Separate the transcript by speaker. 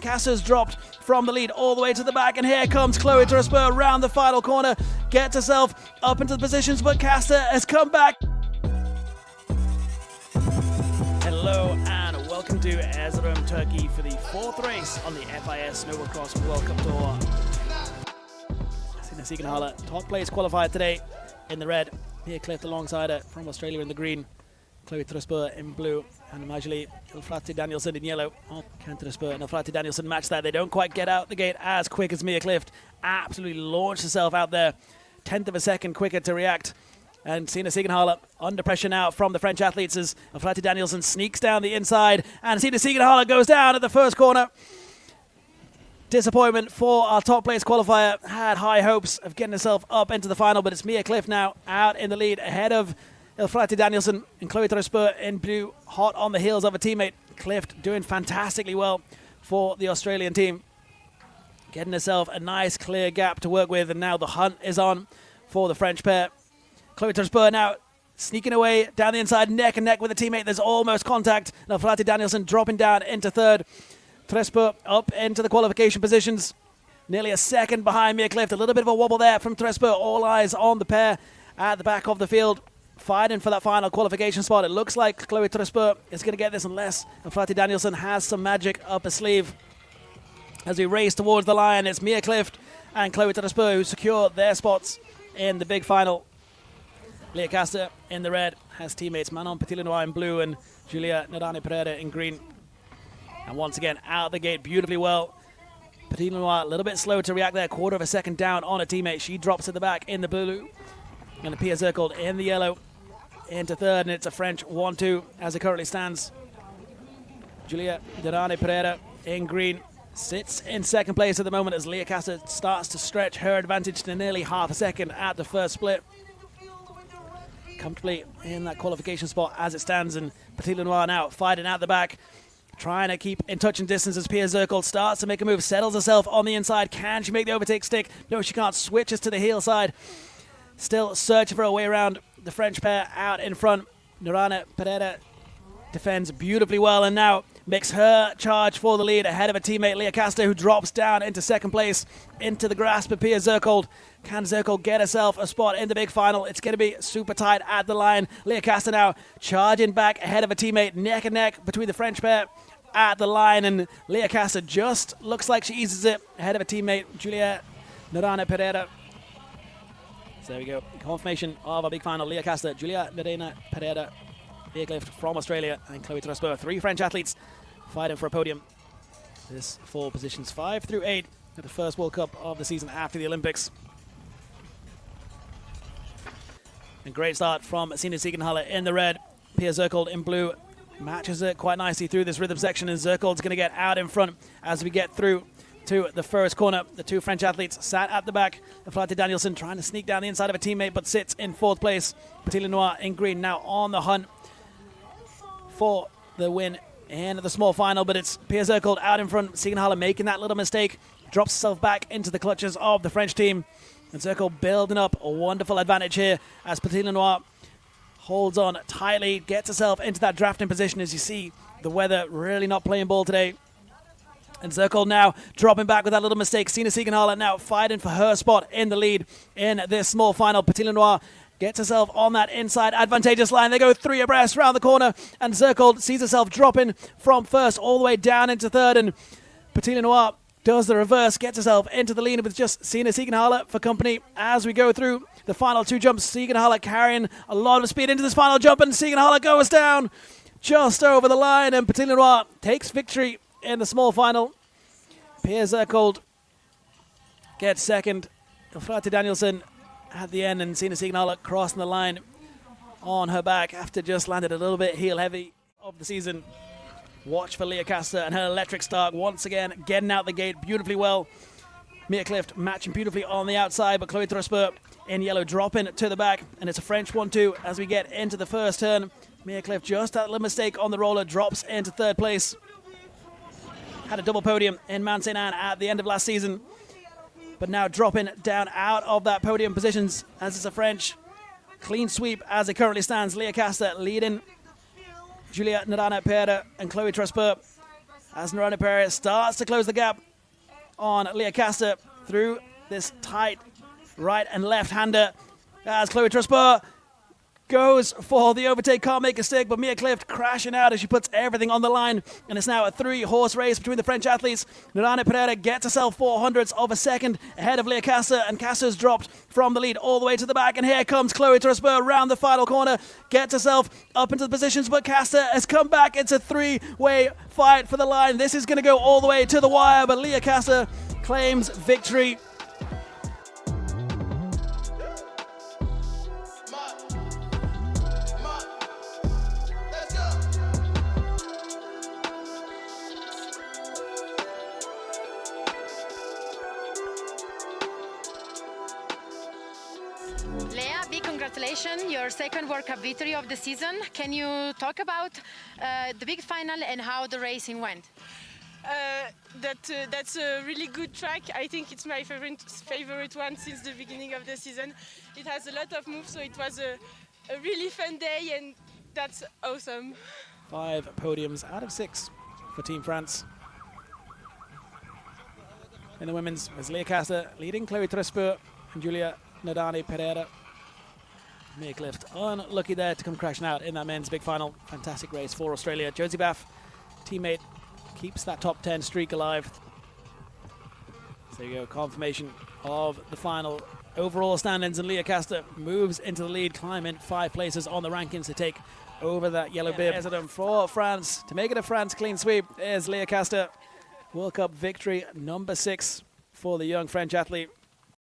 Speaker 1: Casta's dropped from the lead all the way to the back, and here comes Chloe Tresper around the final corner, gets herself up into the positions, but Casta has come back. Hello and welcome to Erzurum, Turkey for the fourth race on the FIS Snowboard Cross World Cup Tour. Sina Siegenhaler, top place qualified today in the red. Lea Casta alongside her from Australia in the green. Chloe Tresper in blue, and Majli Elfrati Danielson in yellow. Can Tresper and Elfrati Danielson match that? They don't quite get out the gate as quick as Lea Casta. Absolutely launched herself out there, 10th of a second quicker to react. And Sina Siegenhaler under pressure now from the French athletes as Elfrati Danielson sneaks down the inside, and Sina Siegenhaler goes down at the first corner. Disappointment for our top place qualifier. Had high hopes of getting herself up into the final, but it's Lea Casta now out in the lead ahead of Elfrati Danielson and Chloe Tresper in blue, hot on the heels of a teammate. Clift doing fantastically well for the Australian team. Getting herself a nice clear gap to work with, and now the hunt is on for the French pair. Chloe Tresper now sneaking away down the inside, neck and neck with a teammate. There's almost contact. And Elfrati Danielson dropping down into third. Tresper up into the qualification positions. Nearly a second behind Lea Casta. A little bit of a wobble there from Tresper. All eyes on the pair at the back of the field, fighting for that final qualification spot. It looks like Chloe Tresper is going to get this unless Elfrati Danielson has some magic up her sleeve. As we race towards the line, it's Lea Casta and Chloe Tresper who secure their spots in the big final. Lea Casta in the red has teammates Manon Petit-Lenoir in blue and Julia Nadane Pereira in green. And once again, out the gate beautifully well. Petit-Lenoir a little bit slow to react there, quarter of a second down on a teammate. She drops at the back in the blue. And the Pia circled in the yellow into third, and it's a French 1-2 as it currently stands. Julia Nadane Pereira in green sits in second place at the moment as Lea Casta starts to stretch her advantage to nearly half a second at the first split. Comfortably in that qualification spot as it stands, and Petit-Lenoir now fighting out the back, trying to keep in touch and distance as Pia Zirkel starts to make a move, settles herself on the inside. Can she make the overtake stick? No, she can't. Switches to the heel side. Still searching for a way around the French pair out in front. Nadane Pereira defends beautifully well and now makes her charge for the lead ahead of a teammate, Lea Casta, who drops down into second place into the grasp of Pia Zirkel. Can Zirkel get herself a spot in the big final? It's going to be super tight at the line. Lea Casta now charging back ahead of a teammate, neck and neck between the French pair at the line, and Lea Casta just looks like she eases it ahead of a teammate, Julia Nadane Pereira. So there we go. Confirmation of a big final. Lea Casta, Julia Nadane Pereira, Lea Casta from Australia, and Chloe Tresper. 3 French athletes fighting for a podium. This for positions 5 through 8 at the first World Cup of the season after the Olympics. A great start from Sina Siegenhaler in the red. Pia Zirkel in blue matches it quite nicely through this rhythm section, and Zirkel's going to get out in front as we get through to the first corner. The 2 French athletes sat at the back. Elfrati Danielson trying to sneak down the inside of a teammate, but sits in 4th place. Petit-Lenoir in green now on the hunt for the win in the small final, but it's Pia Zirkel out in front. Siegenhaler making that little mistake, drops herself back into the clutches of the French team. And Zirkel building up a wonderful advantage here as Petit-Lenoir holds on tightly, gets herself into that drafting position. As you see, the weather really not playing ball today. And Zirkel now dropping back with that little mistake. Sina Siegenhaler now fighting for her spot in the lead in this small final. Petit-Lenoir gets herself on that inside advantageous line. They go 3 abreast round the corner, and Zirkel sees herself dropping from first all the way down into third, and Petit-Lenoir does the reverse, gets herself into the lead with just Sina Siegenhaler for company as we go through the final 2 jumps. Siegenhaler carrying a lot of speed into this final jump, and Siegenhaler goes down just over the line, and Petit-Lenoir takes victory in the small final. Pia Zirkel gets second. Elfrati Danielson at the end, and Sina Siegenhaler crossing the line on her back after just landed a little bit heel heavy of the season. Watch for Lea Casta and her electric start once again, getting out the gate beautifully well. Lea Casta matching beautifully on the outside, but Chloe Tresper in yellow dropping to the back, and it's a French 1-2 as we get into the first turn. Lea Casta just that little mistake on the roller, drops into 3rd place. Had a double podium in Mount St. Anne at the end of last season, but now dropping down out of that podium positions as it's a French clean sweep as it currently stands. Lea Casta leading Julia Nadane Pereira and Chloe Tresper as Nordic Para starts to close the gap on Lea Casta through this tight right and left-hander. As Chloe Trusper goes for the overtake, can't make a stick, but Mia Clift crashing out as she puts everything on the line. And it's now a 3-horse race between the French athletes. Nordic Pereira gets herself 400ths of a second ahead of Lea Casta, and Casta's dropped from the lead all the way to the back. And here comes Chloe Trusper around the final corner, gets herself up into the positions, but Casta has come back. It's a 3-way fight for the line. This is going to go all the way to the wire, but Lea Casta claims victory.
Speaker 2: Lea, big congratulations, your second World Cup victory of the season. Can you talk about the big final and how the racing went?
Speaker 3: That's a really good track. I think it's my favorite one since the beginning of the season. It has a lot of moves, so it was a really fun day, and that's awesome.
Speaker 1: 5 podiums out of 6 for Team France. In the women's, was Lea Casta leading Chloe Trusper and Julia Nadani Pereira. Mia Clift unlucky there to come crashing out in that men's big final. Fantastic race for Australia. Josie Baff, teammate, keeps that top 10 streak alive. So there you go, confirmation of the final overall standings, and Lea Casta moves into the lead, climbing 5 places on the rankings to take over that yellow bib. There's it for France to make it a France clean sweep. There's Lea Casta, World Cup victory number 6 for the young French athlete.